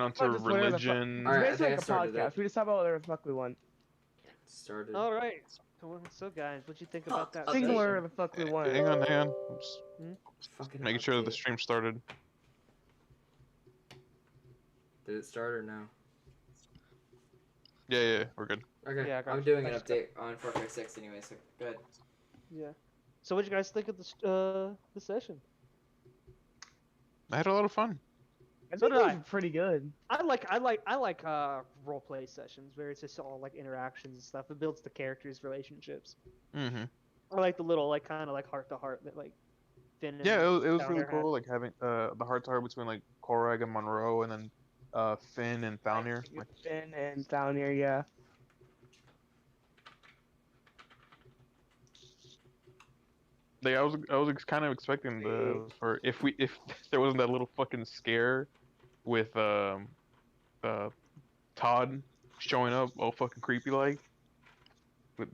onto Just whatever the fuck. religion. It's Alright, I basically think like I a started podcast. it. We just talk about whatever the fuck we want. Started. All right. So guys, what'd you think about that? Huh, Single update. whatever the fuck we want. Hang on. I'm just Fucking making sure that the update. stream started. Did it start or no? Yeah, we're good. Okay, Yeah, I got I'm you. doing an Thanks. update on Far Cry 6 anyway, so go ahead. Yeah. So what'd you guys think of the session? I had a lot of fun. I So think did it I. was pretty good. I like role play sessions where it's just all like interactions and stuff. It builds the characters' relationships. Mm-hmm. I like the little like kind of like heart to heart that like Finn and Yeah, it was really Valor cool, like having the heart to heart between like Korag and Monroe, and then Finn and Thalnir. Like, Finn and Thalnir, yeah. I was kind of expecting for if there wasn't that little fucking scare with Todd showing up all fucking creepy like with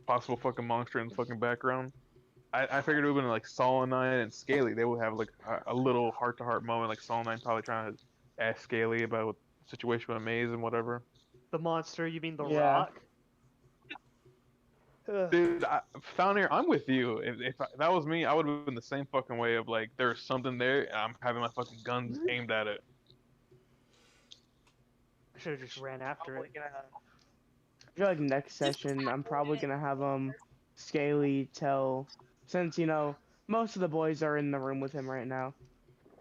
possible fucking monster in the fucking background. I figured it would have been like Solonine and Scaly. They would have like a little heart to heart moment, like Solonine probably trying to ask Scaly about the situation with Maze and whatever. the monster. You mean the Yeah. Rock? Ugh. Dude, Thalnir, I'm with you. If that was me, I would have been the same fucking way of like, there's something there, and I'm having my fucking guns aimed at it. I should have just ran after it. I feel like next session I'm probably gonna have Scaly tell, since most of the boys are in the room with him right now.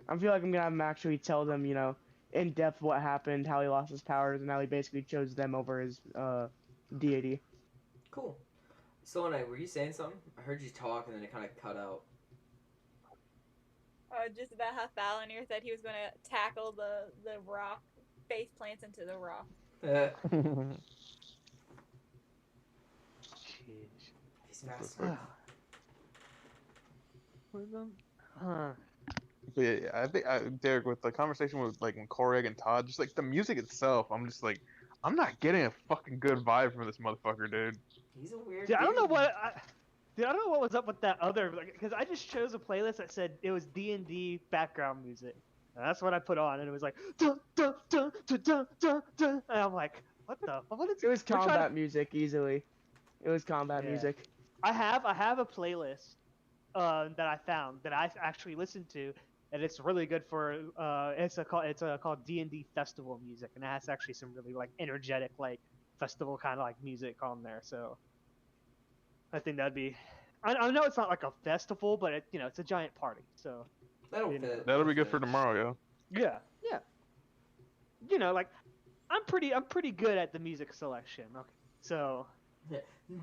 I feel like I'm gonna have him actually tell them in depth what happened, how he lost his powers, and how he basically chose them over his deity. Cool. Solonite, were you saying something? I heard you talk and then it kind of cut out. Just about how Thalnir said he was going to tackle the rock, face plants into the rock. He's faster. Huh. But yeah, I think Derek, with the conversation with like when Korag and Todd, just like the music itself, I'm just like, I'm not getting a fucking good vibe from this motherfucker, dude. He's a weird Dude, I don't know dude. Dude, I don't know what was up with that other, because I just chose a playlist that said it was D&D background music. And that's what I put on, and it was like, dun, dun, dun, dun, dun, dun, dun. And I'm like, what the? What is It was we're trying combat music easily. It was combat Yeah. music. I have a playlist that I found that I actually listened to, and it's really good for it's called D&D festival music, and it has actually some really like energetic like festival kind of like music on there. So I think that'd be. I know it's not like a festival, but it's a giant party. So That'll you know. fit. That'll be good for tomorrow, yeah. Like I'm pretty good at the music selection. Okay, so.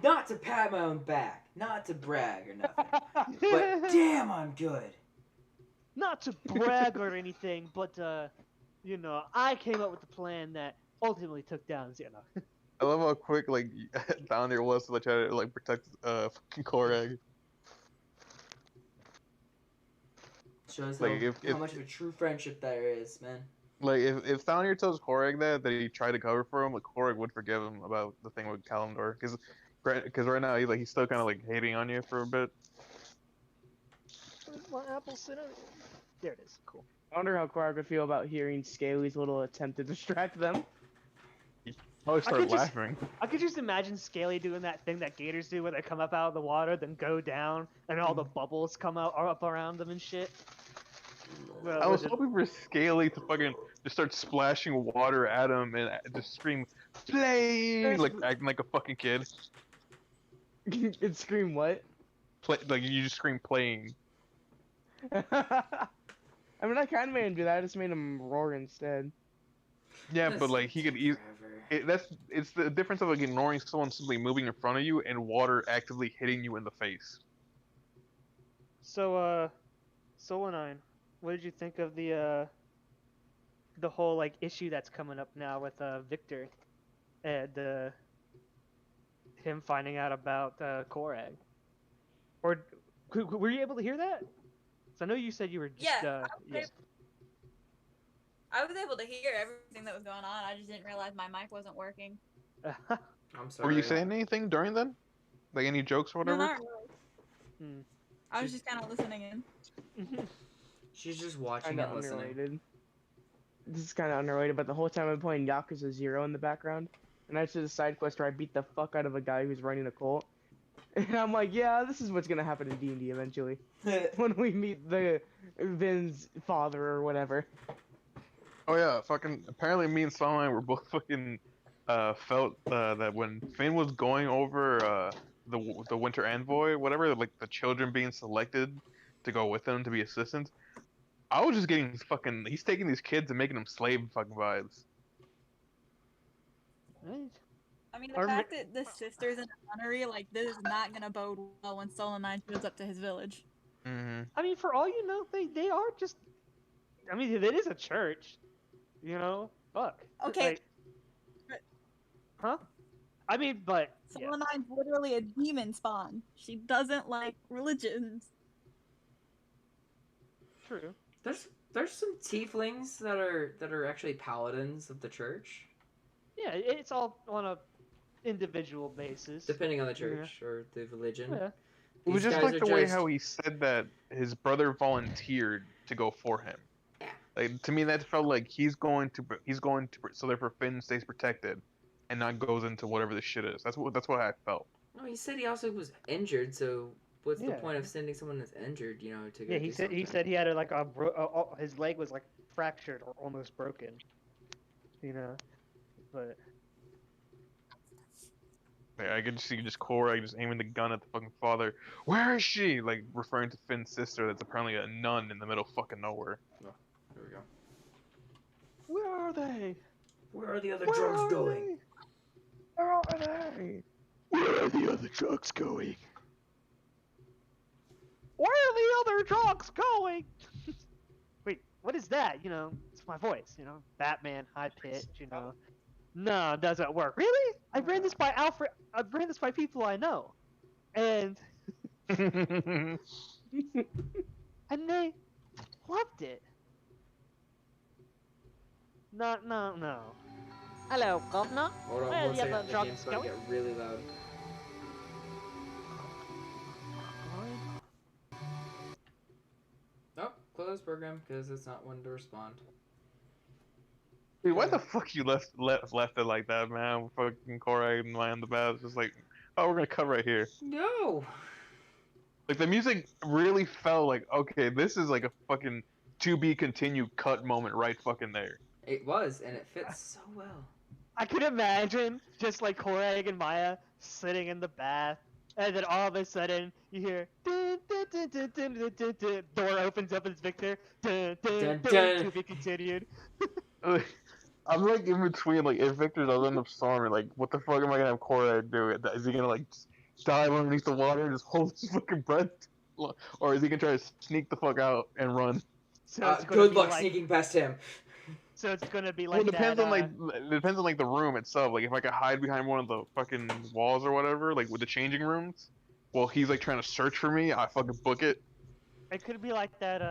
Not to pat my own back, not to brag or nothing, but damn, I'm good. Not to brag or anything, but I came up with the plan that ultimately took down Xeno. I love how quick like down there was to like, try to like protect fucking Korag. Shows Like, how much of a true friendship there is, man. Like if Thalnir tells Korag that he tried to cover for him, like Korag would forgive him about the thing with Kalimdor, because right now he's still kind of like hating on you for a bit. Where's my apple cinnamon? There it is. Cool. I wonder how Korag would feel about hearing Scaly's little attempt to distract them. Probably start could just- laughing. I could just imagine Scaly doing that thing that gators do, where they come up out of the water, then go down, and all the bubbles come out up around them and shit. I was hoping for Scaly to fucking just start splashing water at him and just scream, "Play!" like acting like a fucking kid. It scream what? Like you just scream playing. I mean, I kind of made him do that. I just made him roar instead. Yeah, but like he could eat. It's the difference of like ignoring someone simply moving in front of you and water actively hitting you in the face. So, Solanine, what did you think of the whole like issue that's coming up now with Victor and him finding out about Korag? Or were you able to hear that? So I know you said you were just I was able to hear everything that was going on. I just didn't realize my mic wasn't working. I'm sorry. Were you saying anything during then? Like any jokes or No, whatever? not really. I was just kind of listening in. She's just watching Kinda and listening. underrated. this is kind of unrelated, but the whole time I'm playing Yakuza 0 in the background, and I did a side quest where I beat the fuck out of a guy who's running a cult. And I'm like, yeah, this is what's gonna happen in D&D eventually. When we meet the Vin's father or whatever. Oh yeah, fucking. Apparently, me and Solomon were both fucking felt that when Finn was going over the Winter Envoy, whatever, like the children being selected to go with him to be assistants. I was just getting fucking. He's taking these kids and making them slave fucking vibes. Right. I mean, the Or fact that the sister's in a nunnery, like, this is not gonna bode well when Stolen 9 shows up to his village. Mm-hmm. I mean, for all you know, they are just. I mean, it is a church. You know, fuck. Okay. Like, huh? I mean, but yeah. Stolen 9's literally a demon spawn. She doesn't like religions. True. There's some tieflings that are actually paladins of the church, Yeah, it's all on a individual basis. depending on the church or the religion. Yeah. It was These just guys like are the way just- how he said that his brother volunteered to go for him. Yeah. Like to me, that felt like he's going to so therefore Finn stays protected, and not goes into whatever the shit is. That's what I felt. No, he said he also was injured. So what's the Yeah. point of sending someone that's injured? You know, to go Yeah, do he something? said he had his leg was like fractured or almost broken. You know, but Like, I could see just Korra just aiming the gun at the fucking father. Where is she? Like referring to Finn's sister, that's apparently a nun in the middle of fucking nowhere. There we go. where are they? Where are the other Where drugs are going? they? Where are they? Where are the other drugs going? Where are the other drugs going? Wait, what is that? You know, it's my voice. You know, Batman, high pitch. You know, no, it doesn't work. Really? I ran this by Alfred. I ran this by people I know, and they loved it. No. Hello, governor. Hold on Where are one the second. other The drugs game's about to going? get really loud. Oh, close program because it's not one to respond. Dude, why the fuck you left it like that, man? Fucking Korra and lying on the bed. It's just like, oh, we're gonna cut right here. No. Like the music really felt like, okay, this is like a fucking to be continued cut moment right fucking there. It was, and it fits so well. I could imagine just like Korag and Maya sitting in the bath, and then all of a sudden you hear dun, dun, dun, dun, dun, dun, dun, dun. Door opens up and it's Victor. Dun, dun, Dun, dun, dun. to be continued. I'm like in between, like if Victor does end up storming, like what the fuck am I gonna have Korra do? Is he gonna like just dive underneath the water and just hold his fucking breath, or is he gonna try to sneak the fuck out and run? So it's gonna Good be luck like, sneaking past him. So it's gonna be Well, like it depends that. on it depends on like the room itself. Like if I could hide behind one of the fucking walls or whatever, like with the changing rooms, while he's like trying to search for me, I fucking book it. It could be like that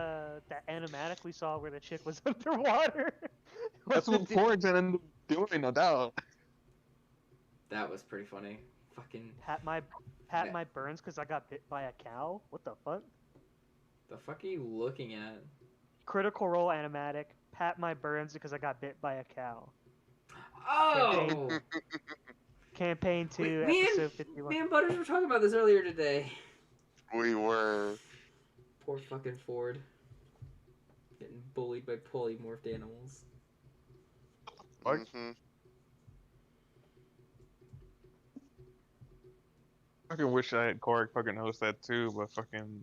animatic we saw where the chick was underwater. That's what Korra's ended up doing, no doubt. That was pretty funny. Fucking. Pat my burns because I got bit by a cow. What the fuck? The fuck are you looking at? Critical Role animatic. Pat my burns because I got bit by a cow. Oh! Campaign 2, Me episode 51. and Butters were talking about this earlier today. We were. Poor fucking Ford. Getting bullied by polymorphed animals. Fuck. Fucking wish I had Korra fucking host that too, but fucking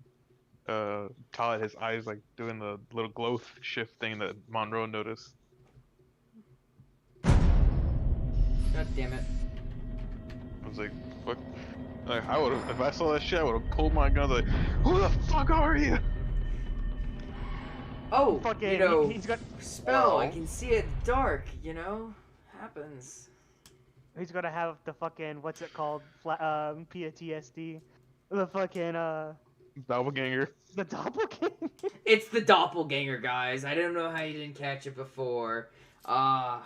Todd, his eyes like doing the little glow shift thing that Monroe noticed. God damn it. I was like, fuck. Like, I would have, if I saw that shit, I would have pulled my gun. Like, who the fuck are you? Oh, Fucking, you know, he's got. spell. I can see it dark, you know? Happens. He's gonna have the fucking what's it called? PTSD. The fucking Doppelganger. the doppelganger. It's the doppelganger, guys. I don't know how you didn't catch it before. That'd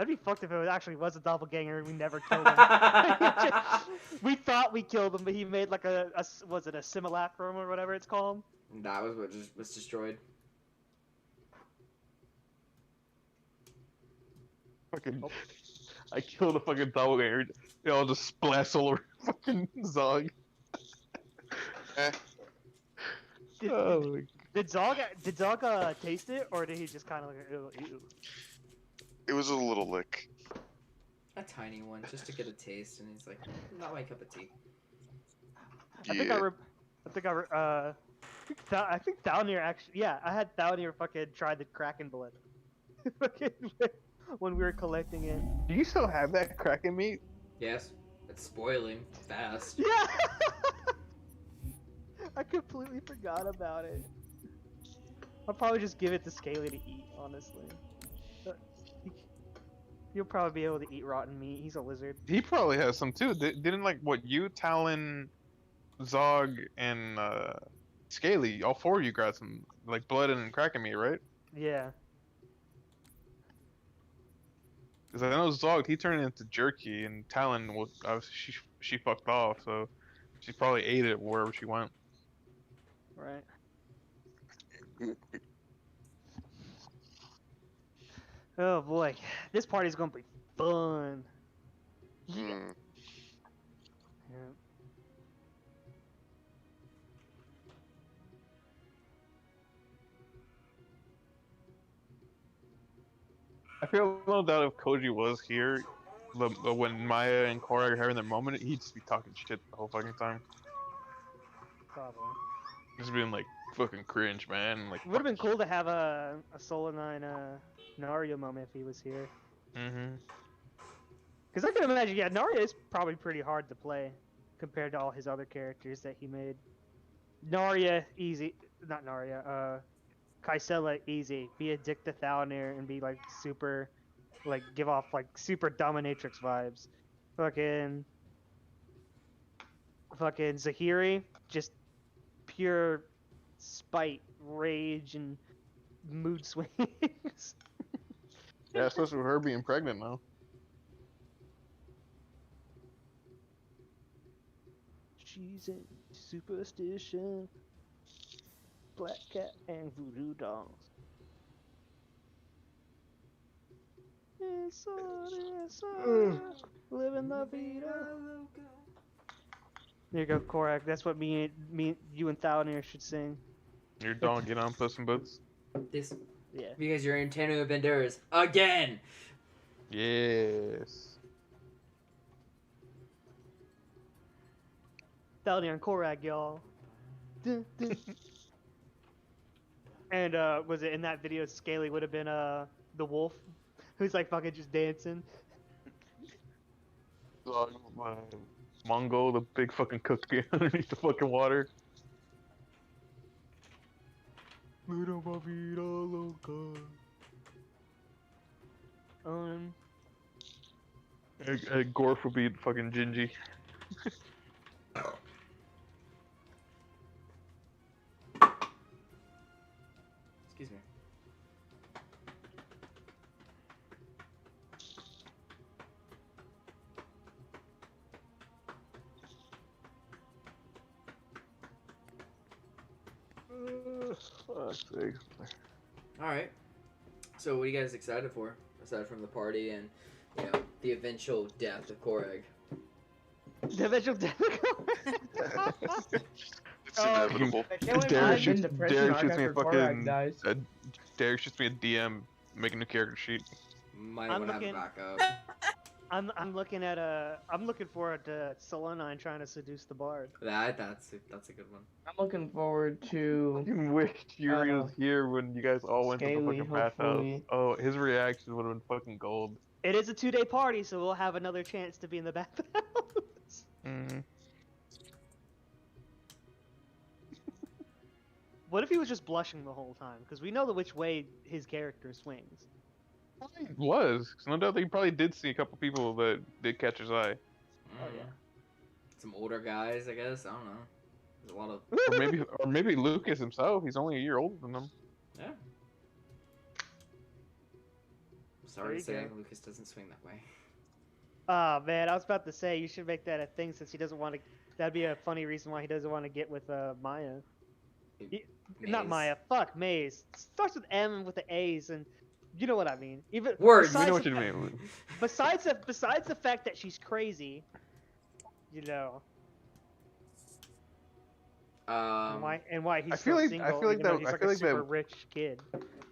be fucked if it was a doppelganger and we never killed him. We thought we killed him, but he made like was it a simulacrum or whatever it's called? And that was what just was destroyed. Fucking, I killed a fucking doppelganger. They all just splash all over fucking Zog. Did, Oh my did Zog taste it, or did he just kind of like ew, ew? It was a little lick. A tiny one, just to get a taste, and he's like, not my cup of tea. I think I think Thalnir actually, yeah, I had Thalnir fucking try the Kraken blood. Fucking when we were collecting it. Do you still have that Kraken meat? Yes, it's spoiling fast. Yeah! I completely forgot about it. I'll probably just give it to Scaly to eat, honestly. He'll probably be able to eat rotten meat. He's a lizard. He probably has some too. Didn't like what you, Talon, Zog, and Scaly, all four of you got some like blood and Kraken meat, right? Yeah. Because I know Zog, he turned it into jerky, and Talon was she fucked off, so she probably ate it wherever she went. Right. Oh boy, this party's gonna be fun. Mm. Yeah. I feel no doubt if Koji was here, when Maya and Korra are having their moment, he'd just be talking shit the whole fucking time. Probably. Just being like fucking cringe, man. Like Would have been cool to have a Solo 9 Naruto moment if he was here. Mm-hmm. Because I can imagine, yeah, Naruto is probably pretty hard to play compared to all his other characters that he made. Narya, easy. Not Narya, Kaisela, easy. Be a dick to Thalnir and be like super, like give off like super dominatrix vibes. Fucking Zahiri, just pure spite, rage, and mood swings. Yeah, especially with her being pregnant now. She's in superstition, black cat and voodoo dolls. Living la vida. There you go, Korak. That's what me, you, and Thalnir should sing. Your dog get on Puss in Boots. This, Yeah. because you're in Tanu of Banderas again. Yes. Thalnir and Korak, y'all. Dun, dun. And was it in that video? Scaly would have been the wolf, who's like fucking just dancing. Mongo, the big fucking cookie underneath the fucking water. Gorf would be fucking Gingy. Excuse me. Fuck's sake. Alright. So what are you guys excited for? Aside from the party and, you know, the eventual death of Korag. The eventual death. It's inevitable. I can't wait for Derek the shoots, depression Derek arc shoots me a after Korak fucking. dies. Derek shoots me a DM, make a new character sheet. Might I'm want to have a looking- backup. I'm looking forward to Solana and trying to seduce the bard. That's a good one. I'm looking forward I to. wished Yuri was here when you guys all went to the Scaly, fucking bathhouse. hopefully. Oh, his reaction would have been fucking gold. It is a 2-day party, so we'll have another chance to be in the bathhouse. Mm-hmm. What if he was just blushing the whole time? Because we know which way his character swings. He was. 'Cause no doubt he probably did see a couple people that did catch his eye. Oh, yeah. Some older guys, I guess. I don't know. There's a lot of. Or maybe Lucas himself. He's only a year older than them. Yeah. I'm There sorry you to say, go. Lucas doesn't swing that way. Ah, man, I was about to say you should make that a thing since he doesn't want to. That'd be a funny reason why he doesn't want to get with Maya. Not Maze. Maya. Fuck, Maze. Starts with M with the A's, and you know what I mean. Even Words. We know besides what you the- mean. Besides the fact that she's crazy, you know, and why he's I feel still like- I single, feel like even though that- he's I like feel a like that- super rich kid.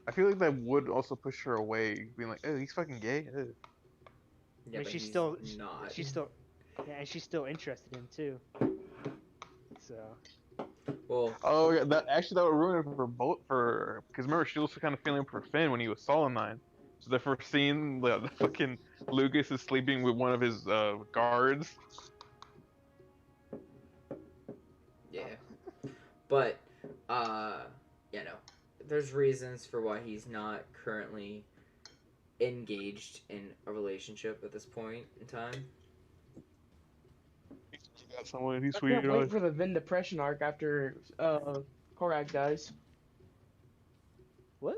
I feel like that would also push her away, being like, "Oh, he's fucking gay." Ugh. Yeah, I mean, but she's he's still not. she's still yeah, and she's still interested in him too. So Well, Oh, yeah, that would ruin it for both because remember she was kind of feeling for Finn when he was Solomon. So the first scene, the fucking Lucas is sleeping with one of his guards. yeah. But, you know, there's reasons for why he's not currently engaged in a relationship at this point in time. He got someone he's I sweet. can't wait for the Vin depression arc after Korak dies. what?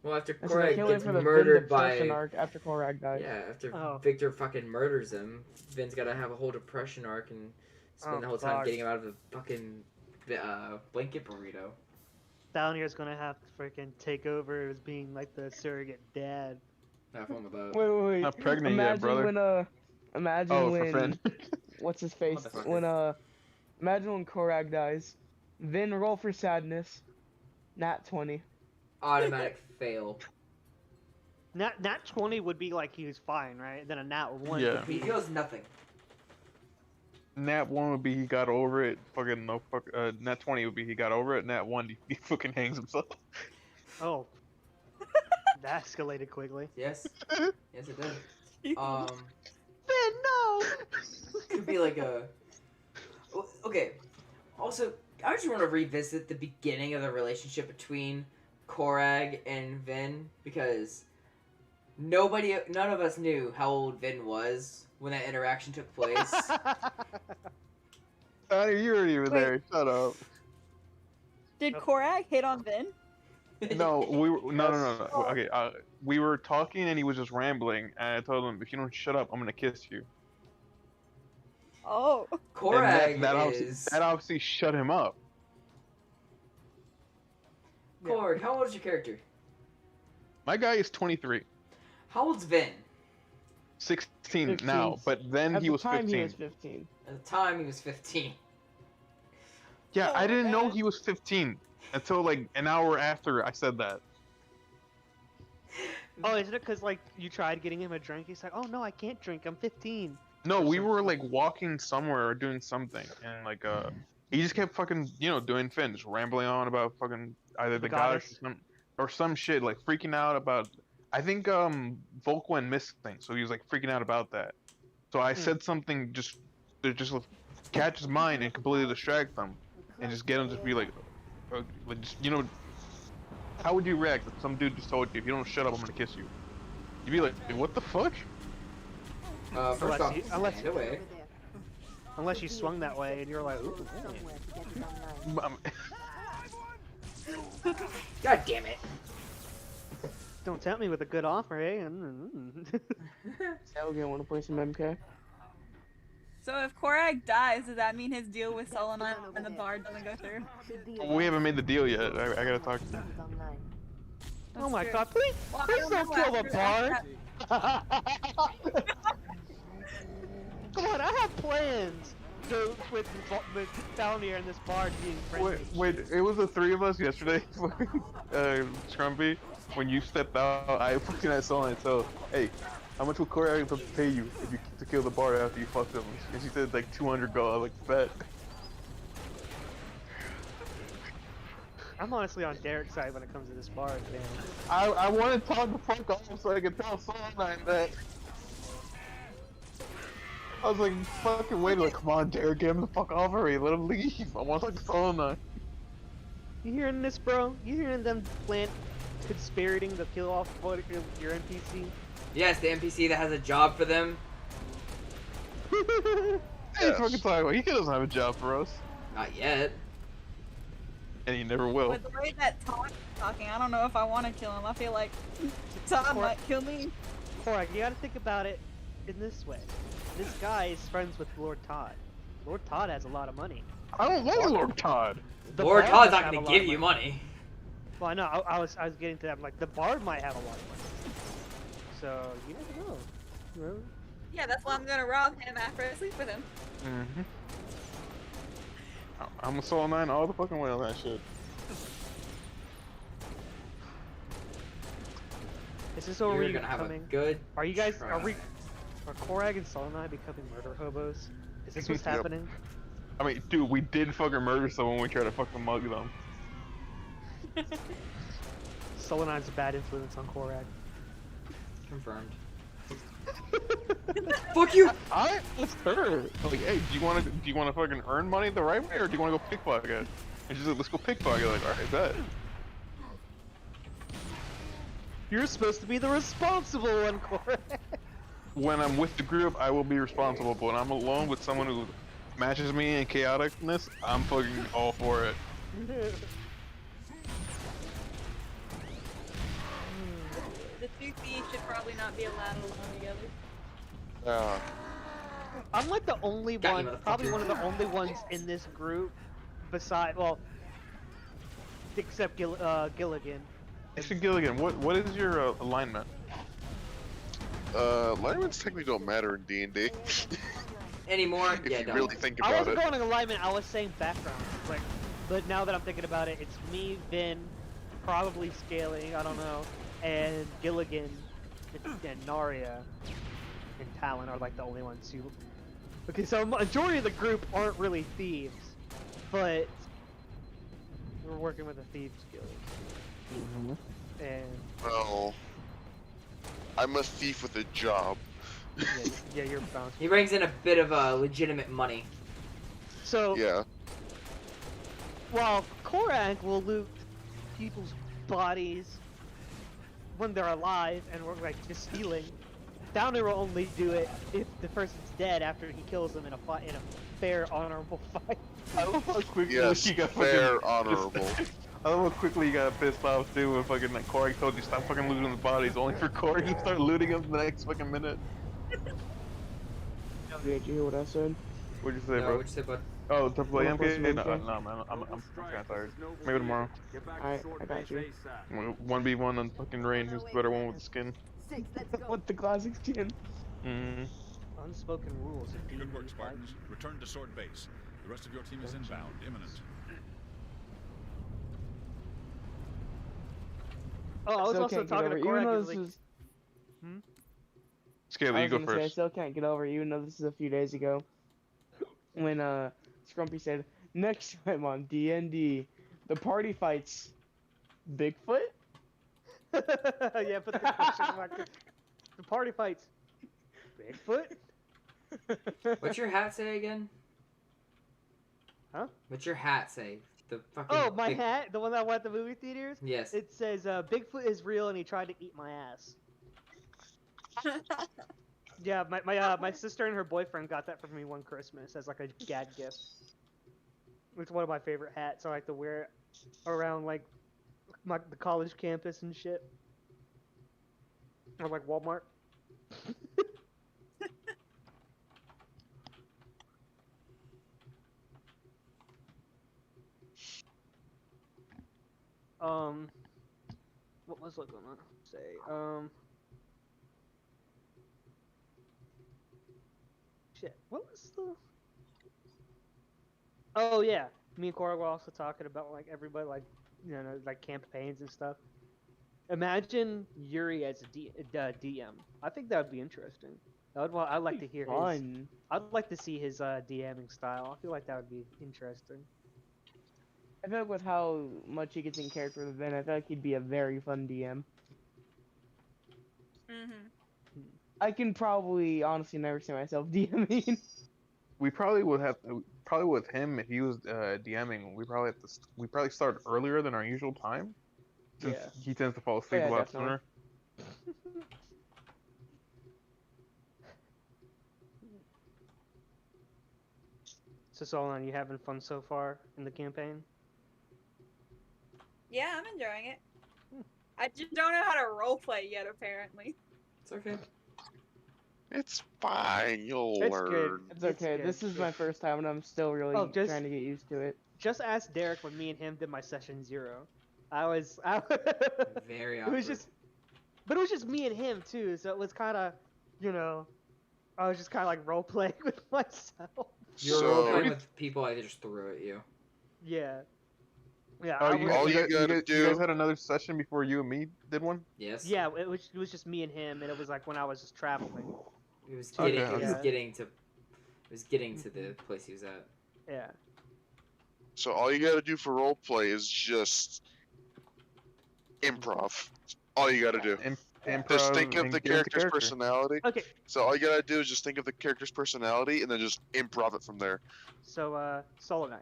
Well, after I said, I Korak can't wait gets for the Vin murdered depression by... arc after Korak dies. Yeah, after Oh. Victor fucking murders him, Vin's gotta have a whole depression arc and spend Oh, the whole time fuck. getting him out of the fucking blanket burrito. Downier's gonna have to freaking take over as being like the surrogate dad. Have fun with that. Wait. Not pregnant imagine yet, brother. when imagine Oh, when for Finn. what's his face Motherfucker. when imagine when Korak dies. Vin roll for sadness. Nat 20. Automatic fail. Nat 20 would be like he was fine, right? Then a Nat 1 Yeah. would He be feels nothing. Nat 1 would be he got over it. Fucking no fuck. Nat 20 would be he got over it. Nat 1 he fucking hangs himself. oh. That escalated quickly. Yes. Yes, it did. Finn, no! Could be like a. Okay. Also, I just want to revisit the beginning of the relationship between Korag and Vin because none of us knew how old Vin was when that interaction took place. Donnie, you already were Wait. there. Shut up. Did Korak hit on Vin? No, no. Okay, we were talking and he was just rambling, and I told him, if you don't shut up, I'm gonna kiss you. Oh. Korag And that is. obviously shut him up. Korg, how old is your character? My guy is 23, How old's Vin? 16 15. now, but then At he the was time 15. he was 15. At the time, he was 15. Yeah, I Oh, didn't know man. he was 15 until like an hour after I said that. Oh, isn't it because, like, you tried getting him a drink? He's like, oh, no, I can't drink. I'm 15. No, we were like walking somewhere or doing something, and like he just kept fucking doing Finn, just rambling on about fucking either the goddess or some shit, like freaking out about. I think Volk went missing, so he was like freaking out about that. So I said something just to just catch his mind and completely distract them, and just get him to be like just, how would you react if some dude just told you, if you don't shut up, I'm gonna kiss you? You'd be like, what the fuck? First Unless off, you- unless- stand away. Unless you swung that way and you're like, ooh, man. God damn it. Don't tempt me with a good offer, eh? Elgin, wanna play some MK? So if Korak dies, does that mean his deal with Solomon and the bard doesn't go through? We haven't made the deal yet. I gotta talk to him. Oh my true. god, please, Well, I please don't know kill the after bard! that- Come on, I have plans with Falnir and this bard being friendly. Wait, it was the three of us yesterday, Scrumpy. When you stepped out, I fucking had someone tell, hey, how much will Corey have to pay you if you to kill the bard after you fucked him? And she said like 200 gold. I was like, bet. I'm honestly on Derek's side when it comes to this bard, man. I wanted Todd to fuck off so I could tell Solonine that. I was like, fucking wait, like, come on, Derek, get him the fuck off already, let him leave. I want to talk to Solonine. You hearing this, bro? You hearing them conspirating to kill off your NPC? Yes, the NPC that has a job for them. Hey, fucking talking about, he doesn't have a job for us. Not yet. And he never will. With the way that Todd is talking, I don't know if I want to kill him. I feel like Todd might kill me. Korak, you gotta think about it in this way. This guy is friends with Lord Todd. Lord Todd has a lot of money. I don't want Lord Todd. The Lord Bard Todd's must not have gonna a lot give of you money. Well, I know. I was getting to that. I'm like, the Bard might have a lot of money. So you never know. Really? Yeah, that's why I'm gonna rob him after I sleep with him. Mm-hmm. I'm a Soul 9 all the fucking way on that shit. Is this where You're we're gonna have a becoming? good. Are you guys? try. Are Korag and Solonai becoming murder hobos? Is this what's Yep. happening? I mean, dude, we did fucking murder someone when we tried to fucking mug them. Solonai's a bad influence on Korag. Confirmed. Fuck you! What's her? Like, hey, do you want to fucking earn money the right way, or do you want to go pickpocket? And she's like, let's go pickpocket. Like, all right, bet. You're supposed to be the responsible one, Korag. When I'm with the group, I will be responsible. But when I'm alone with someone who matches me in chaoticness, I'm fucking all for it. The two thieves should probably not be allowed alone together. I'm like the only Got you, one, probably motherfucker. one of the only ones in this group, beside, well, except Gilligan. Actually, Gilligan, what is your alignment? Alignments technically don't matter in D&D. Anymore? If Yeah, you don't. really think I about wasn't it. going in alignment, I was saying background. Like, but now that I'm thinking about it, it's me, Vin, probably Scaling, I don't know, and Gilligan, and Narya, and Talon are like the only ones who... Okay, so majority of the group aren't really thieves, but we're working with a thieves guild. And Well, I'm a thief with a job. yeah, you're bound. He brings in a bit of legitimate money. So Yeah. while Korag will loot people's bodies when they're alive and we're like just stealing, Downer will only do it if the person's dead after he kills them in a fair, honorable fight. I love how quickly Yes, he got fair, fucking honorable. I love how quickly he got pissed off too when fucking like Corey told you stop fucking looting the bodies, only for Corey to start looting them the next fucking minute. Did you hear what I said? What'd you say, No, bro? what'd you say, bud? Oh, to play Wanna play MK? some No, MK? no, man, I'm kind of tired. Maybe tomorrow. Alright, I got you. 1v1 on fucking Rain, who's the better one with the skin. With the classic skin. Mm-hmm. Unspoken rules. Of Good D&D work, fight. Spartans. Return to Sword Base. The rest of your team is inbound, imminent. Oh, I was Still also can't get talking to over it, even Korag. though He's this like, is. Scaly, I you was go gonna say I first. still can't get over it, even though this is a few days ago. When Scrumpy said, next time on D&D, the party fights Bigfoot? yeah, put the question mark. The party fights. Bigfoot? What's your hat say again? Huh? What's your hat say? The fucking. Oh, my big- hat, the one that went at the movie theaters. Yes. It says Bigfoot is real and he tried to eat my ass. Yeah, my sister and her boyfriend got that for me one Christmas as like a gag gift. It's one of my favorite hats. I like to wear it around like the college campus and shit, or like Walmart. What was I gonna say? Shit. What was the? Oh yeah, me and Cora were also talking about like everybody like like campaigns and stuff. Imagine Yuri as a DM. I think that would be interesting. I'd like to hear his. Fun. I'd like to see his DMing style. I feel like that would be interesting. I feel like with how much he gets in character with Ben, I feel like he'd be a very fun DM. Mm-hmm. I can probably honestly never see myself DMing. We probably would have probably with him if he was DMing. We probably start earlier than our usual time, since Yeah. he tends to fall asleep Yeah, a lot definitely. sooner. So Solon, you having fun so far in the campaign? Yeah, I'm enjoying it. I just don't know how to roleplay yet, apparently. It's okay. It's fine. You'll It's learn. good. It's okay. good. This is my first time, and I'm still really Oh, just- trying to get used to it. Just ask Derek when me and him did my session 0. I Very it awkward. was just, but it was just me and him too, so it was kind of, you know, I was just kind of like role playing with myself. You were role So playing with people I just threw at you. Yeah. Yeah. Oh, I you, was- all guys, you you, gotta guys, do- you guys had another session before you and me did one? Yes. Yeah, it was just me and him, and it was like when I was just traveling. It was Okay, getting. It was okay. getting to. It was getting to the place he was at. Yeah. So all you gotta do for roleplay is just improv. All you gotta do. Improv Just think of and the get into character's character. personality. Okay. So all you gotta do is just think of the character's personality and then just improv it from there. So, Solo Knight.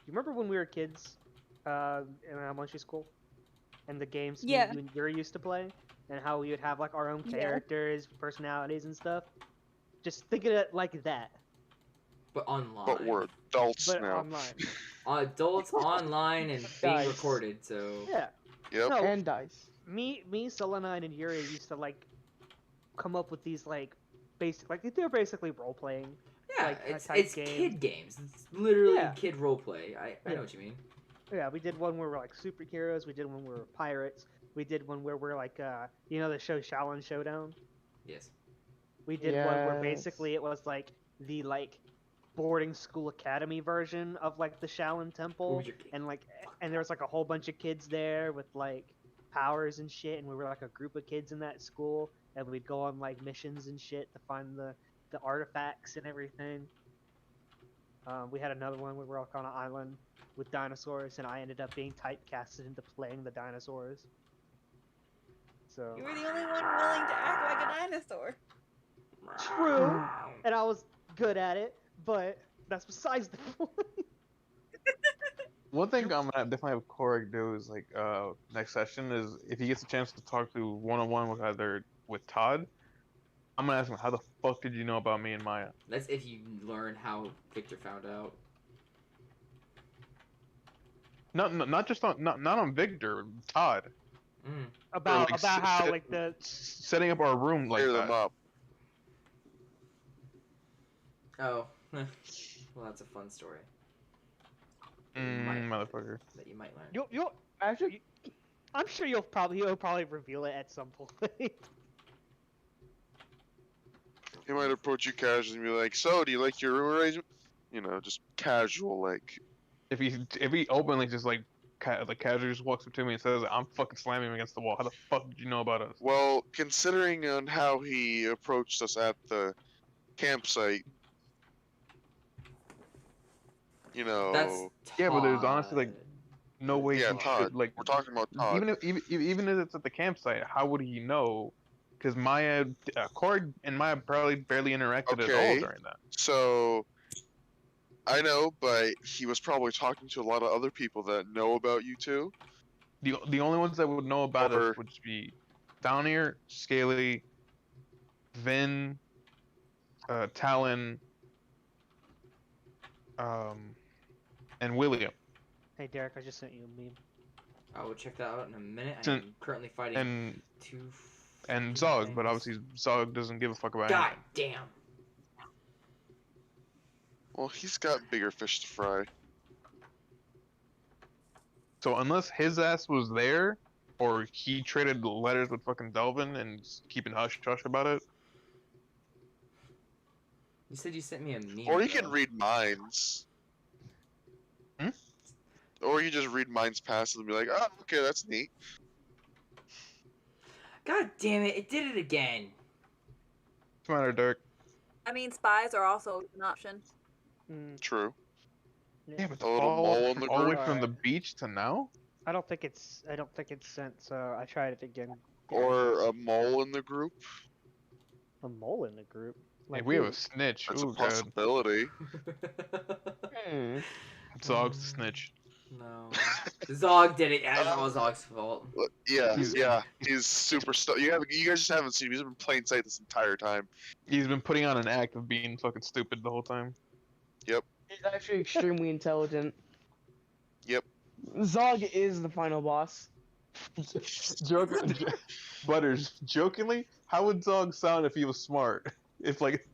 You remember when we were kids, in elementary school, and the games Yeah. you and Yuri used to play, and how we would have like our own Yeah. characters, personalities, and stuff. Just think of it like that, But online. But we're adults but now. online. Adults online and being Guys. recorded. So. Yeah. Yep. No, And dice. me, Solo Knight, and Yuri used to like come up with these like basic, like they're basically role playing. Yeah, like, it's type it's game. kid games. It's literally Yeah. kid roleplay. I Yeah. know what you mean. Yeah, we did one where we're like superheroes. We did one where we're pirates. We did one where we're like, you know, the show Shaolin Showdown. Yes. We did one where Yes. basically it was like the like boarding school academy version of like the Shaolin What Temple, was your game? and like, and there was like a whole bunch of kids there with like powers and shit, and we were like a group of kids in that school, and we'd go on like missions and shit to find the artifacts and everything. We had another one where we were all on an island with dinosaurs, and I ended up being typecasted into playing the dinosaurs. So You were the only one willing to act like a dinosaur. true, and I was good at it, but that's besides the point. One thing I'm gonna definitely have Korek do is like next session is if he gets a chance to talk to one-on-one with Todd, I'm gonna ask him how the fuck did you know about me and Maya? That's if you learn how Victor found out. Not just on not on Victor, Todd. Mm. about like, how set- like the Setting up our room like Clear that. them up. Oh. Well, that's a fun story Might- Motherfucker. that you might learn. you'll Actually, I'm sure he'll probably reveal it at some point. He might approach you casually and be like, "So, do you like your room arrangement?" You know, just casual, like. If he openly just like casually just walks up to me and says I'm fucking slamming him against the wall, how the fuck did you know about us? Well, considering on how he approached us at the campsite, you know, That's Yeah, but there's honestly, like, Todd. No way yeah, he Todd. should like We're talking about Todd. even if it's at the campsite, how would he know? Because Maya, Korg and Maya probably barely interacted at Okay. all during that. So, I know, but he was probably talking to a lot of other people that know about you too. The only ones that would know about Over- us would just be Downir, Scaly, Vin, Talon, and William. Hey Derek, I just sent you a meme. I will check that out in a minute. Sin- I'm currently fighting And two. Zog, things. but obviously Zog doesn't give a fuck about God anything. damn. Well, he's got bigger fish to fry. So unless his ass was there, or he traded letters with fucking Delvin and keeping hush hush about it, You said you sent me a meme. Or you can though. read minds. Hmm? Or you just read minds past and be like, "Oh, okay, that's neat." God damn it! It did it again. what's the matter, Dirk? I mean, spies are also an option. True. Yeah, but A little all mole in the the way group? from the beach to now? I don't think it's sent, so I tried it again. Or a mole in the group. A mole in the group. Like we have who? a snitch. That's Ooh, a God. possibility. hmm. Zog's the snitch. No. Zog did it. Yeah, it's all Zog's fault. Yeah, He's- yeah. He's super you guys just haven't seen him. He's been in plain sight this entire time. He's been putting on an act of being fucking stupid the whole time. He's actually extremely intelligent. Yep. Zog is the final boss. Butters, jokingly, how would Zog sound if he was smart? It's like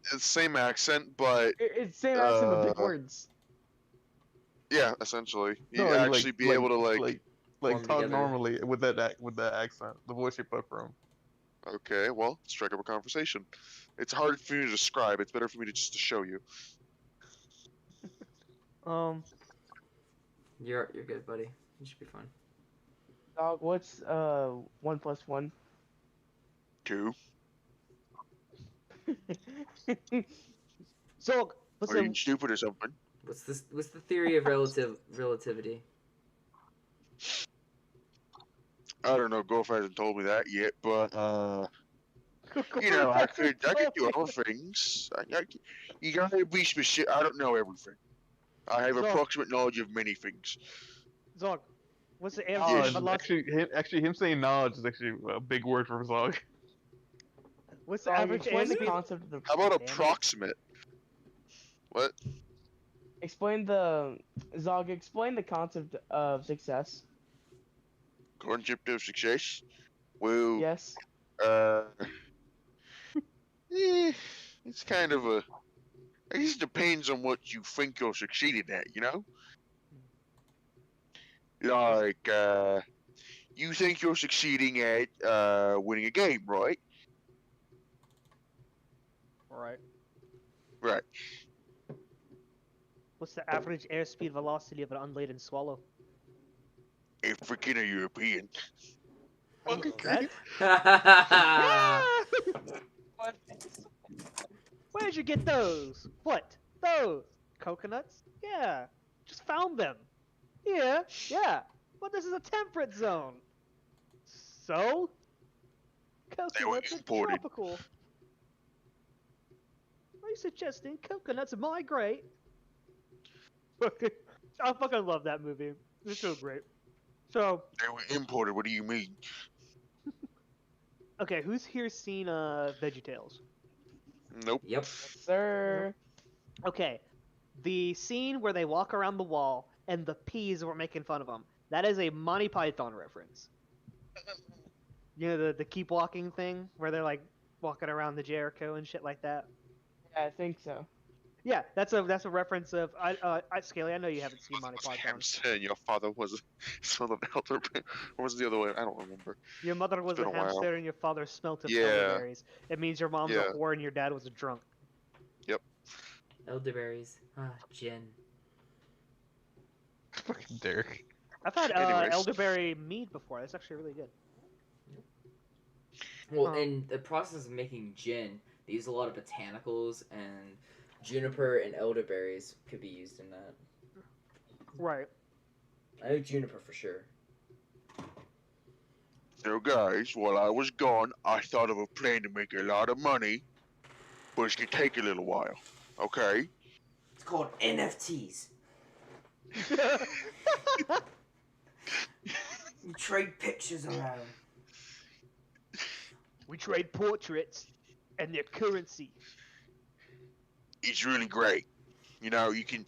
It's the same accent, but It's same accent but big Uh, words. yeah, essentially, you no, like, actually be able to like Form talk together. normally with that accent, the voice you put for him. Okay, well, strike up a conversation. It's hard for me to describe. It's better for me to just to show you. You're good, buddy. You should be fine. Dog, what's 1 + 1? 2. So, what's Are the you stupid or something? What's the theory of relativity? I don't know. Golf hasn't told me that yet, but you know, I could do other things. You gotta be specific. I don't know everything. I have So- approximate knowledge of many things. Zog, what's the Yes. average Knowledge, actually, him saying knowledge is actually a big word for Zog. What's the Dog, average explain the airspeed? concept of the. How about Damn it. approximate? What? Explain the concept of success. Concept of success? Well, Yes. It's kind of a. It just depends on what you think you're succeeding at, you know? Like, you think you're succeeding at winning a game, right? Right. Right. What's the average airspeed velocity of an unladen swallow? African or European? That- Where'd you get those? What? Those? Coconuts? Yeah. Just found them. Yeah. But this is a temperate zone. So? Coconuts are imported. tropical. Are you suggesting coconuts migrate? I fucking love that movie. It's so great. So, They were imported, what do you mean? okay, who's here seen VeggieTales? Nope. Yep. Sir. Okay, the scene where they walk around the wall and the peas were making fun of them. That is a Monty Python reference. You know the keep walking thing where they're like walking around the Jericho and shit like that. Yeah, I think so. Yeah, that's a reference of Scaly. I know you haven't seen Monty Was Python. hamster and your father was a son of elder, or was it the other way? I don't remember. Your mother was been a a while. hamster and your father smelt of Yeah. elderberries. It means your mom's Yeah. a whore and your dad was a drunk. Elderberries. Gin. Fucking Derek. I've had Anyways. elderberry mead before. That's actually really good. Well, Huh. in the process of making gin, they use a lot of botanicals, and juniper and elderberries could be used in that. Right. I know juniper for sure. So guys, while I was gone, I thought of a plan to make a lot of money, but it's gonna take a little while. Okay? It's called NFTs. You trade pictures around. We trade portraits and their currency. It's really great. You know, you can.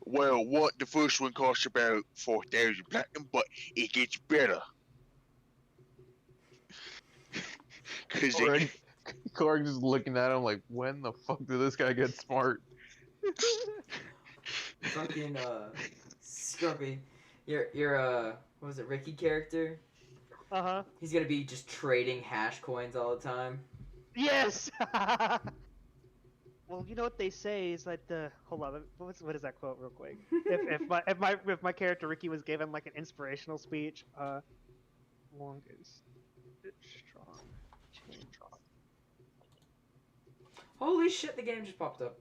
Well, the first one costs about 4,000 platinum, but it gets better. Cause Korg just looking at him like, when the fuck did this guy get smart? Fucking Scruffy. Your what was it, Ricky character? Uh-huh. He's gonna be just trading hash coins all the time. Yes! Well, you know what they say is that hold on, what is that quote real quick? if my character Ricky was given like an inspirational speech, longest strong chain drop. Holy shit, the game just popped up.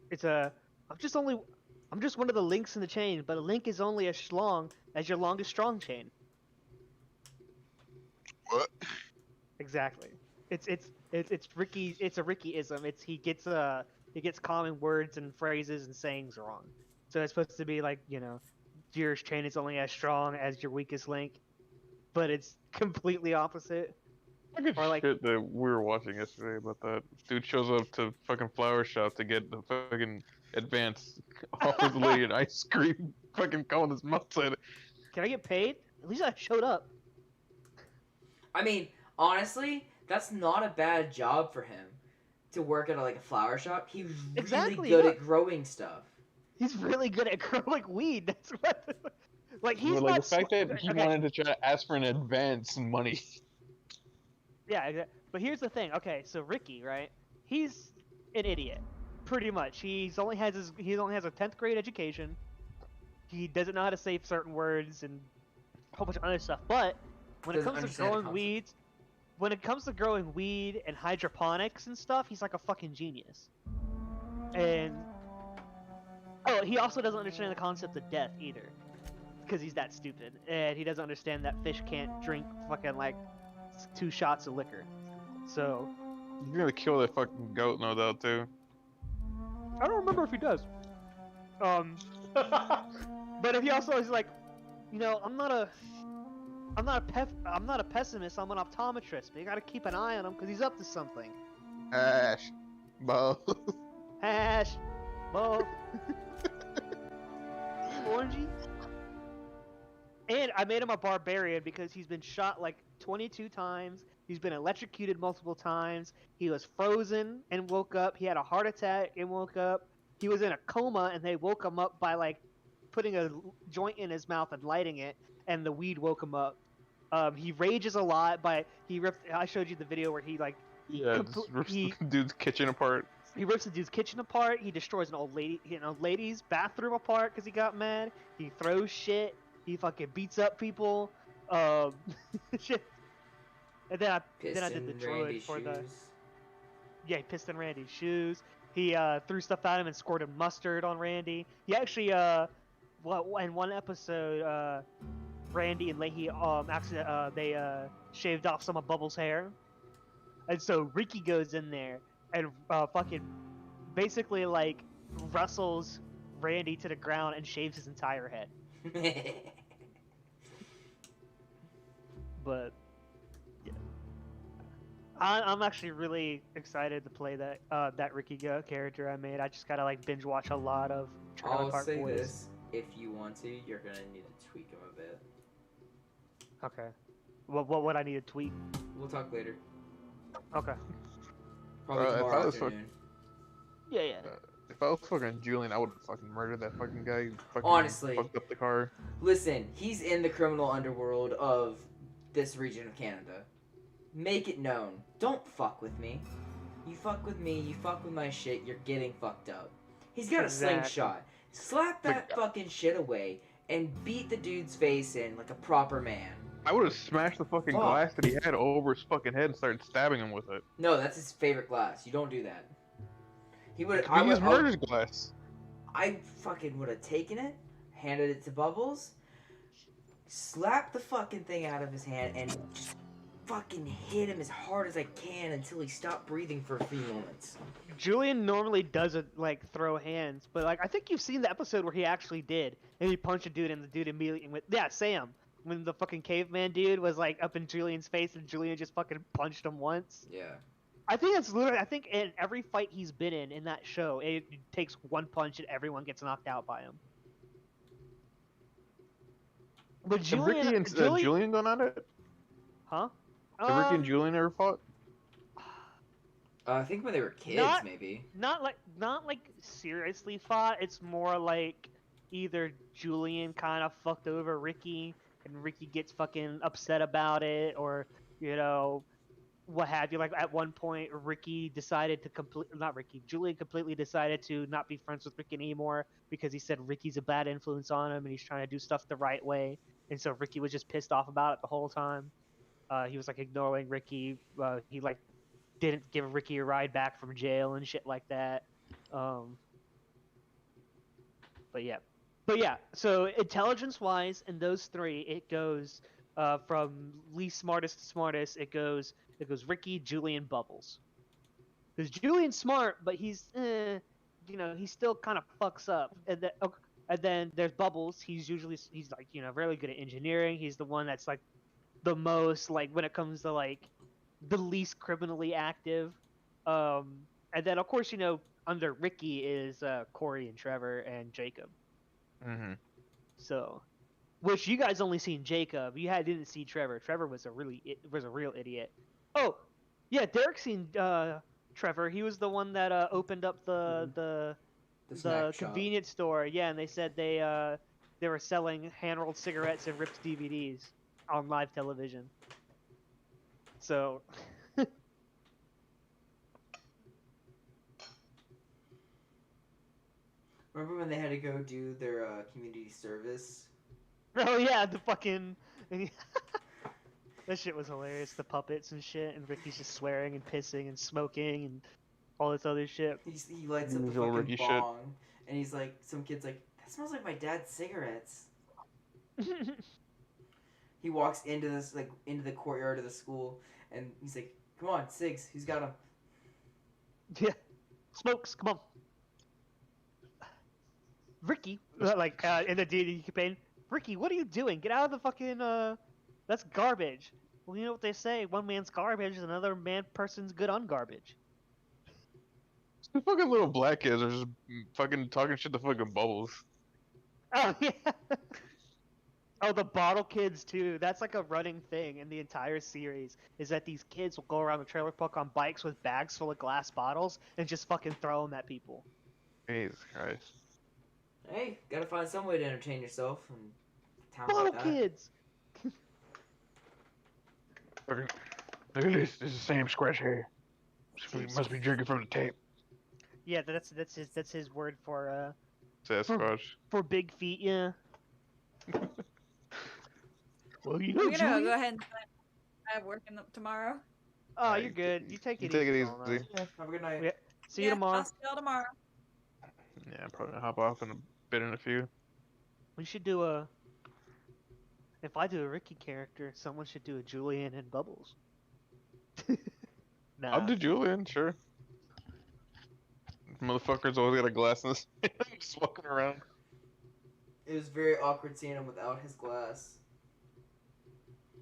It's I'm just one of the links in the chain, but a link is only as long as your longest strong chain. what? Exactly. It's Ricky. It's a Ricky-ism. He gets common words and phrases and sayings wrong. So it's supposed to be like, you know, your chain is only as strong as your weakest link, but it's completely opposite. Fucking Or like- shit that we were watching yesterday about that. Dude shows up to fucking flower shop to get the fucking advance, offers the lady an ice cream, fucking cone his mouth at it. Can I get paid? At least I showed up. I mean, honestly, that's not a bad job for him to work at like a flower shop. He's really Exactly, good yeah. at growing stuff. He's really good at growing weed. That's what. Like he's But, like not the fact that he okay. wanted to try to ask for an advance in money. Yeah, but here's the thing. Okay, so Ricky, right? He's an idiot, pretty much. He only has a 10th grade education. He doesn't know how to say certain words and a whole bunch of other stuff. But when it Doesn't comes to understand the growing concept. weeds, when it comes to growing weed and hydroponics and stuff, he's like a fucking genius. And oh, he also doesn't understand the concept of death either, because he's that stupid, and he doesn't understand that fish can't drink fucking like 2 shots of liquor. So You're gonna kill that fucking goat, no doubt, too. I don't remember if he does. But if he also is like, you know, I'm not a pessimist. I'm an optometrist. But you gotta keep an eye on him because he's up to something. Ash. Bo. Hash, both. Orangey. And I made him a barbarian because he's been shot like 22 times. He's been electrocuted multiple times. He was frozen and woke up. He had a heart attack and woke up. He was in a coma and they woke him up by like putting a joint in his mouth and lighting it, and the weed woke him up. He rages a lot, but I showed you the video where he like Yeah, just rips the dude's kitchen apart. he rips the dude's kitchen apart. He destroys an old lady's bathroom apart because he got mad. He throws shit. He fucking beats up people. Shit. And then I did the Piston droid Randy for the. shoes. Yeah, he pissed in Randy's shoes. He threw stuff at him and squirted mustard on Randy. He actually in one episode, Randy and Leahy they shaved off some of Bubbles' hair, and so Ricky goes in there and fucking basically like wrestles Randy to the ground and shaves his entire head. But yeah, I'm actually really excited to play that Ricky Go character I made. I just gotta like binge watch a lot of Trailer I'll Park say Boys. this: if you want to, you're gonna need to tweak him a bit. Okay. What would I need to tweet? We'll talk later. Okay. Probably If tomorrow I was afternoon. Yeah, yeah. If I was fucking Julian, I would fucking murder that fucking guy. Who fucking Honestly. fucked up the car. Listen, he's in the criminal underworld of this region of Canada. Make it known. Don't fuck with me. You fuck with me, you fuck with my shit, you're getting fucked up. He's got a Exactly. slingshot. Slap that fucking shit away and beat the dude's face in like a proper man. I would have smashed the fucking Fuck. glass that he had over his fucking head and started stabbing him with it. No, that's his favorite glass. You don't do that. He would. He used murder's glass. I fucking would have taken it, handed it to Bubbles, slapped the fucking thing out of his hand, and just fucking hit him as hard as I can until he stopped breathing for a few moments. Julian normally doesn't like throw hands, but like I think you've seen the episode where he actually did, and he punched a dude, and the dude immediately went, yeah, Sam. When the fucking caveman dude was like up in Julian's face, and Julian just fucking punched him once. Yeah. I think that's literally. I think in every fight he's been in that show, it takes one punch and everyone gets knocked out by him. But Have Julian, Ricky and Julian gone at it? huh? Have Ricky and Julian ever fought? I think when they were kids, Not- maybe. Not like seriously fought. It's more like either Julian kind of fucked over Ricky, and Ricky gets fucking upset about it, or you know, what have you. Like at one point, Julian completely decided to not be friends with Ricky anymore because he said Ricky's a bad influence on him and he's trying to do stuff the right way, and so Ricky was just pissed off about it the whole time. He was like ignoring Ricky. He like didn't give Ricky a ride back from jail and shit like that. But yeah. So intelligence-wise, in those three, it goes from least smartest to smartest. It goes Ricky, Julian, Bubbles. Because Julian's smart, but he's he still kind of fucks up. And then there's Bubbles. He's like really good at engineering. He's the one that's like the most like when it comes to like the least criminally active. And then of course under Ricky is Corey and Trevor and Jacob. Mm-hmm. So Which you guys only seen Jacob. Didn't see Trevor. Trevor was a real idiot. Oh, yeah, Derek seen Trevor. He was the one that opened up The the snack shop. convenience store. Yeah, and they said they were selling hand-rolled cigarettes and ripped DVDs on live television. So. Remember when they had to go do their community service? Oh yeah, the fucking. That shit was hilarious. The puppets and shit, and Ricky's just swearing and pissing and smoking and all this other shit. He lights up the Usual fucking Ricky shit. bong, and he's like, some kid's like, that smells like my dad's cigarettes. He walks into the courtyard of the school, and he's like, come on, cigs, who's got them? Yeah, smokes. Come on, Ricky. In the D&D campaign, Ricky, what are you doing? Get out of the fucking. That's garbage. Well, you know what they say: one man's garbage, and another person's good on garbage. The fucking little black kids are just fucking talking shit to fucking Bubbles. Oh yeah. Oh, the bottle kids too. That's like a running thing in the entire series. Is that these kids will go around the trailer park on bikes with bags full of glass bottles and just fucking throw them at people. Jesus Christ. Hey, gotta find some way to entertain yourself in towns Bottle like that. kids. Fucking, look at this. This is Sam Scratch hair. Must be drinking from the tape. Yeah, that's his word for Sasquatch. for big feet. Yeah. Well, you I'm know, gonna Julie. go ahead and I have work tomorrow. Oh, you're good. You take it Take easy. it Colin. easy. Yeah, have a good night. Yeah. See you tomorrow. I'll see y'all tomorrow. Yeah, I'm probably gonna hop off in a bit in a few. We should do a. If I do a Ricky character, someone should do a Julian and Bubbles. Nah. I'll do Julian, sure. Motherfucker's always got a glass in his hand, just walking around. It was very awkward seeing him without his glass.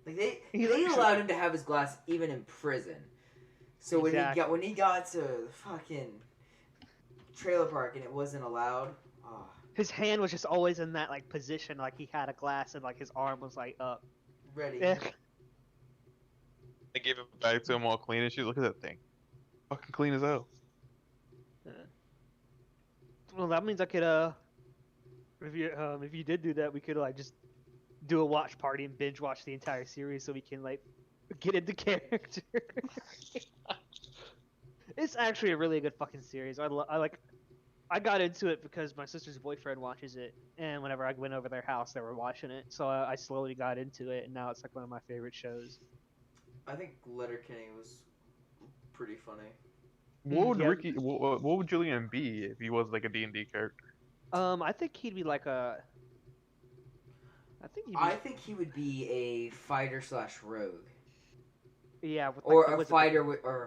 Like they He allowed him to have his glass even in prison. So Exactly. when he got to the fucking trailer park and it wasn't allowed, oh, His hand was just always in that like position, like he had a glass and like his arm was like up. ready. Yeah. They gave it back to him all clean and shit. Look at that thing. Fucking clean as hell. Well, that means I could if you did do that, we could like just do a watch party and binge watch the entire series so we can like get into character. It's actually a really good fucking series. I got into it because my sister's boyfriend watches it, and whenever I went over their house, they were watching it. So I slowly got into it, and now it's like one of my favorite shows. I think Letterkenny was pretty funny. What would Yeah. Ricky? What would Julian be if he was like a D&D character? I think he'd be like a. I think he would be a fighter slash rogue, Yeah, with, like, or the a wizard-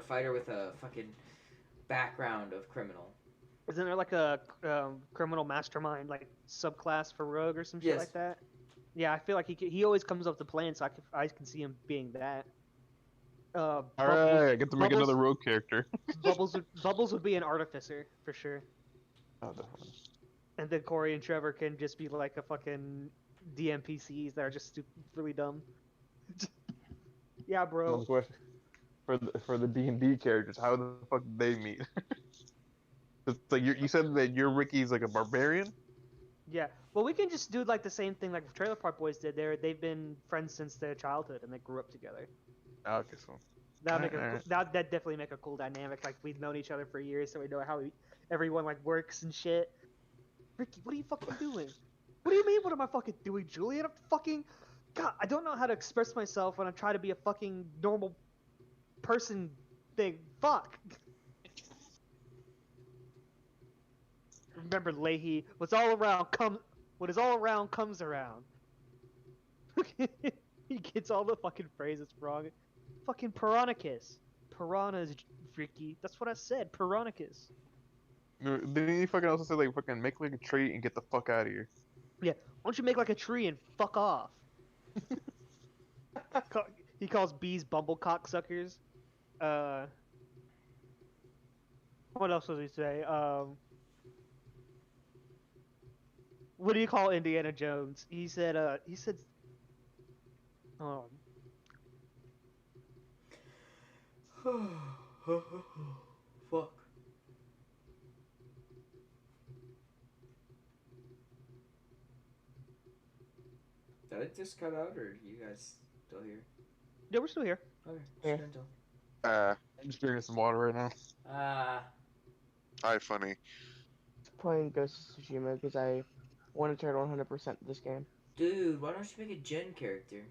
fighter with a fucking background of criminal. Isn't there like a criminal mastermind like subclass for rogue or some shit Yes. like that? Yeah, I feel like he always comes up to play, so I can see him being that. All right, I get to make Bubbles- another rogue character. Bubbles would be an artificer for sure, Oh, definitely. and then Corey and Trevor can just be like a fucking DMPCs that are just really dumb. Yeah, bro. Another question. For the D&D characters, how the fuck did they meet? It's like you said that your Ricky's like a barbarian. Yeah. Well, we can just do like the same thing like Trailer Park Boys did. They've been friends since their childhood and they grew up together. Oh, okay, so That'd definitely make a cool dynamic. Like we've known each other for years, so we know how everyone like works and shit. Ricky, what are you fucking doing? What do you mean? What am I fucking doing, Julian? I'm fucking. God, I don't know how to express myself when I try to be a fucking normal person thing. Fuck. Remember, Leahy, what is all around comes around. He gets all the fucking phrases wrong. Fucking Piranhacus. Piranhas, Ricky. That's what I said. Piranhacus. Didn't he fucking also say like fucking make like a tree and get the fuck out of here? Why don't you make like a tree and fuck off? He calls bees bumble cocksuckers. What else does he say? what do you call Indiana Jones? He said, um, Fuck. Did it just cut out, or are you guys still here? yeah, we're still here. Okay, Yeah. just until. Uh, I'm just drinking some water right now. hi, funny. Playing Ghost of Tsushima because I want to turn 100% this game. Dude, why don't you make a Gen character?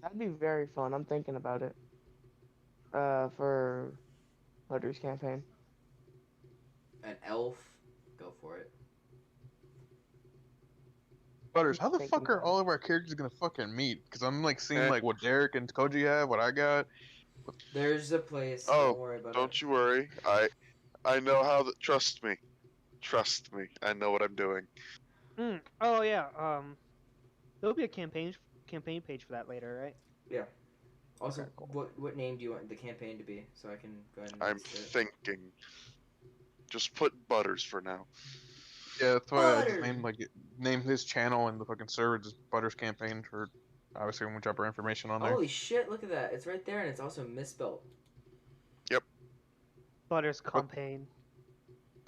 That'd be very fun. I'm thinking about it. For Hunter's campaign. An elf? Go for it. Butters, how the Thinking fuck are about it. all of our characters gonna fucking meet? Because I'm like seeing Eh. like what Derek and Koji have, what I got. There's a place. Oh, don't worry about Don't it. you worry. I know how. Trust me. Trust me. I know what I'm doing. Oh yeah. There'll be a campaign page for that later, right? Yeah. Also, Okay, cool. what name do you want the campaign to be? So I can go ahead and I'm list it. thinking. Just put Butters for now. Yeah, that's why I Butter! just named his channel and the fucking server just Butters Campaign for obviously when we drop our information on there. Holy shit, look at that. It's right there and it's also misspelled. Butters campaign.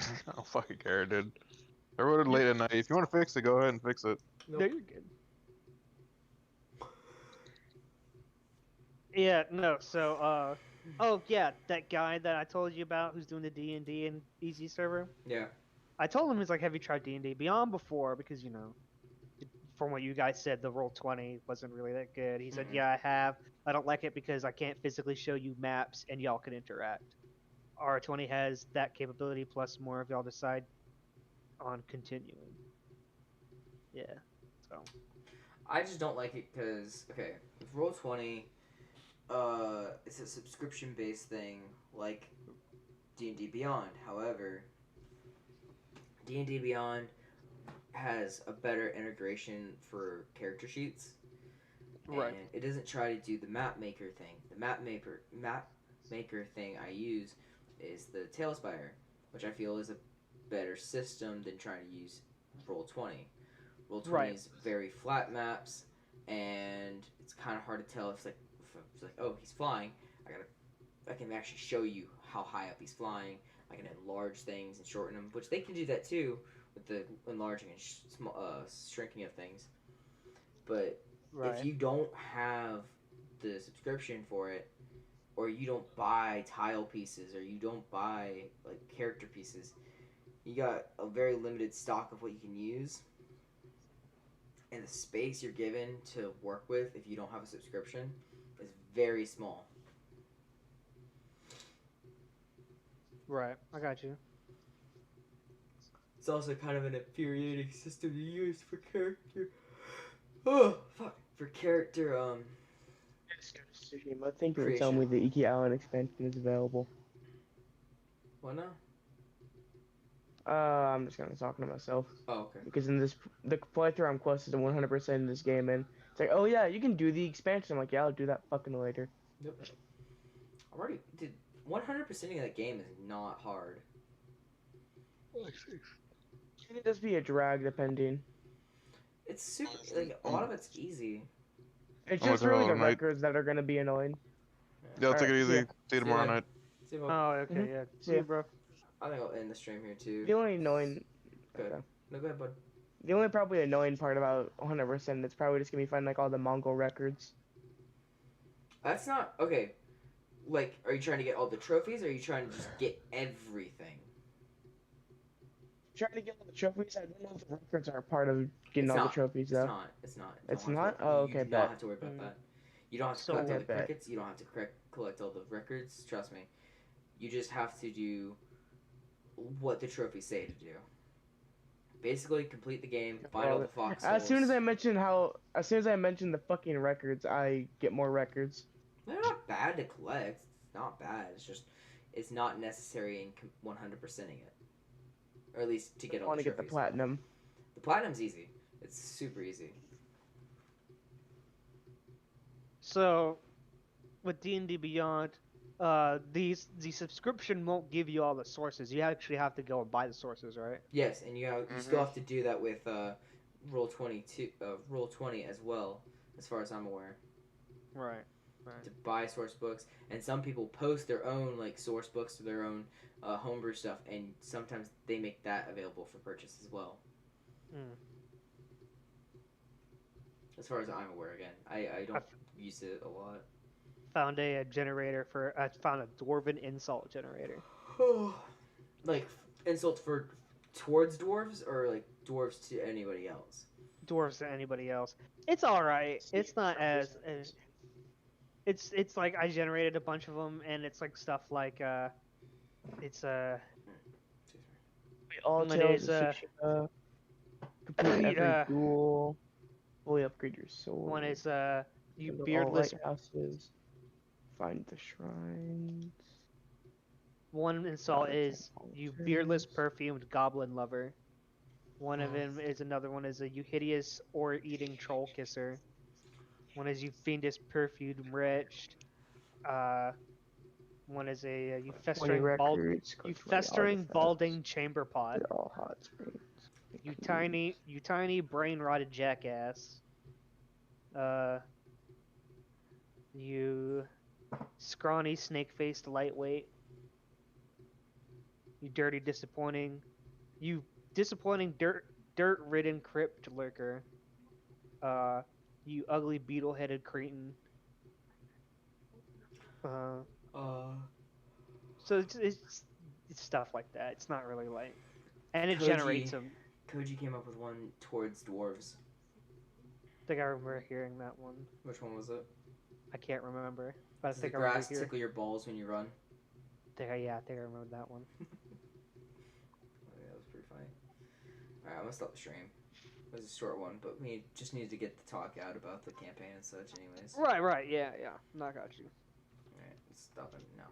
I don't fucking care, dude. I wrote it late at night. If you want to fix it, go ahead and fix it. Nope. No, you're good. Yeah, no. So, oh yeah, that guy that I told you about who's doing the D&D and Easy server. Yeah. I told him, he's like, have you tried D&D Beyond before? Because, you know, from what you guys said, the Roll20 wasn't really that good. He said, Mhm. yeah, I have. I don't like it because I can't physically show you maps and y'all can interact. R20 has that capability plus more if y'all decide on continuing. Yeah, so. I just don't like it because, okay, with Roll20, it's a subscription-based thing like D&D Beyond. However, D&D Beyond has a better integration for character sheets. Right. And it doesn't try to do the map maker thing. The map maker thing I use is the Tailspire, which I feel is a better system than trying to use Roll20. Roll20 Right. is very flat maps, and it's kind of hard to tell if it's like, oh, he's flying. I can actually show you how high up he's flying. I can enlarge things and shorten them, which they can do that too with the enlarging and shrinking of things. But Right. if you don't have the subscription for it, or you don't buy tile pieces, or you don't buy like character pieces, you got a very limited stock of what you can use, and the space you're given to work with if you don't have a subscription is very small. Right, I got you. It's also kind of an infuriating system to use for character. Oh, fuck. For character, I think you were telling me the Iki Island expansion is available. what now? I'm just gonna talking to myself Oh, okay. because in the playthrough I'm closest to 100% in this game, and it's like, oh yeah, you can do the expansion. I'm like, yeah, I'll do that fucking later. Yep. I'm already, dude, 100%ing that game is not hard. Can it just be a drag depending? It's super, like, a lot of it's easy. It's I'm just gonna really tell the Mike. records that are gonna be annoying. Yeah, take it Alright, easy. yeah. See you tomorrow ya. night. See, Bob. Oh, okay, Mhm. yeah. See Yeah. you, bro. I think I'll end the stream here too. The only annoying, Good. okay. No, go ahead, bud. The only probably annoying part about 100% is probably just gonna be finding like all the Mongol records. That's not, okay. Like, are you trying to get all the trophies, or are you trying to just get everything? Trying to get all the trophies. I don't know if the records are a part of getting It's all not. the trophies It's though. not. It's not. You It's don't have not? to, Oh, you okay, do not bet. have to worry about Mm. that. You don't have to So- collect all the Okay, bet. crickets. You don't have to collect all the records. Trust me. You just have to do what the trophies say to do. Basically, complete the game, find all the fox As soon as I holes. mention the fucking records, I get more records. They're not bad to collect. It's not bad. It's just, it's not necessary in 100%ing it. Or at least to get I all want the to get the trophies. platinum. The platinum's easy. It's super easy. So, with D&D Beyond, the subscription won't give you all the sources. You actually have to go and buy the sources, right? Yes, and you still have to do that with Roll 20 as well, as far as I'm aware. Right. Right. To buy source books, and some people post their own like source books or their own homebrew stuff, and sometimes they make that available for purchase as well. Mm. As far as I'm aware, again, I don't use it a lot. Found a generator for. I found a dwarven insult generator. Like insults for towards dwarves or like dwarves to anybody else. Dwarves to anybody else. It's all right. It's not as. It's like I generated a bunch of them, and it's like stuff like it's All One Tales is, of Tsushima. Complete every uh, duel. Fully upgrade your sword. one is you Handle all beardless. lighthouses. Find the shrines. One insult Battle is you altars. beardless perfumed goblin lover. One of Oh. them is another one is a you hideous or eating troll kisser. One is you fiendish perfumed wretched. One is a you 20 festering records. you collect 20 festering artifacts, balding chamber pot. get all hot springs. You tiny brain rotted jackass. You scrawny snake faced lightweight. You dirty disappointing. You disappointing dirt ridden crypt lurker. You ugly beetle headed cretin. So it's stuff like that. It's not really like, and it generates them. Koji came up with one towards dwarves. I think I remember hearing that one. Which one was it? I can't remember, but Does I the think I remember grass hearing. tickle your balls when you run? Yeah, I think I remember that one. Oh, yeah, that was pretty funny. Alright, I'm gonna stop the stream. It was a short one, but we just needed to get the talk out about the campaign and such anyways. Right, yeah. I got you. Alright, let's stop it now.